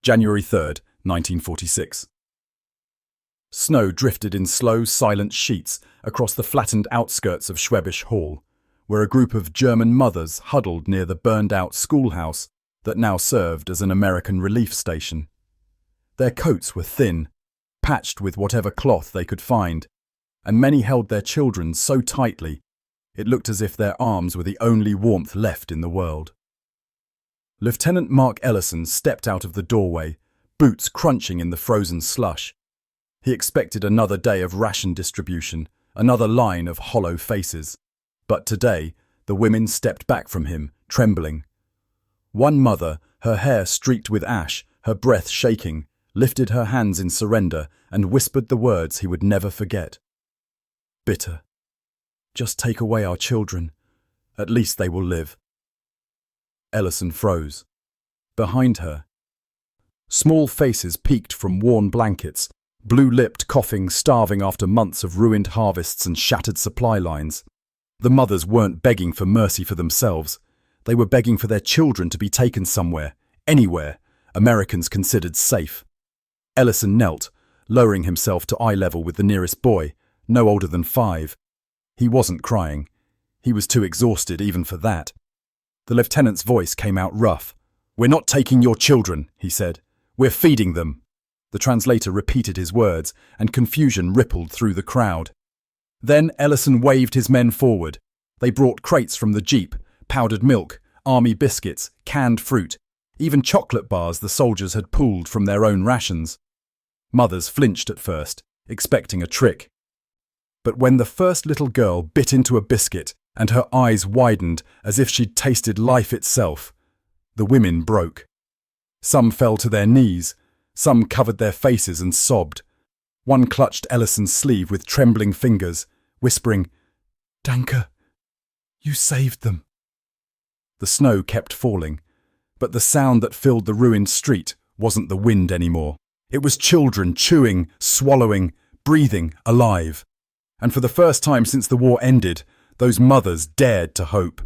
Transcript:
January 3rd, 1946. Snow drifted in slow, silent sheets across the flattened outskirts of Schwäbisch Hall, where a group of German mothers huddled near the burned-out schoolhouse that now served as an American relief station. Their coats were thin, patched with whatever cloth they could find, and many held their children so tightly it looked as if their arms were the only warmth left in the world. Lieutenant Mark Ellison stepped out of the doorway, boots crunching in the frozen slush. He expected another day of ration distribution, another line of hollow faces. But today, the women stepped back from him, trembling. One mother, her hair streaked with ash, her breath shaking, lifted her hands in surrender and whispered the words he would never forget. "Bitter. Just take away our children. At least they will live." Ellison froze. Behind her, small faces peeked from worn blankets, blue-lipped, coughing, starving after months of ruined harvests and shattered supply lines. The mothers weren't begging for mercy for themselves. They were begging for their children to be taken somewhere, anywhere, Americans considered safe. Ellison knelt, lowering himself to eye level with the nearest boy, no older than 5. He wasn't crying. He was too exhausted even for that. The lieutenant's voice came out rough. "We're not taking your children," he said. "We're feeding them." The translator repeated his words, and confusion rippled through the crowd. Then Ellison waved his men forward. They brought crates from the jeep, powdered milk, army biscuits, canned fruit, even chocolate bars the soldiers had pooled from their own rations. Mothers flinched at first, expecting a trick. But when the first little girl bit into a biscuit and her eyes widened as if she'd tasted life itself, the women broke. Some fell to their knees, some covered their faces and sobbed. One clutched Ellison's sleeve with trembling fingers, whispering, "Danke, you saved them." The snow kept falling, but the sound that filled the ruined street wasn't the wind anymore. It was children chewing, swallowing, breathing, alive. And for the first time since the war ended, those mothers dared to hope.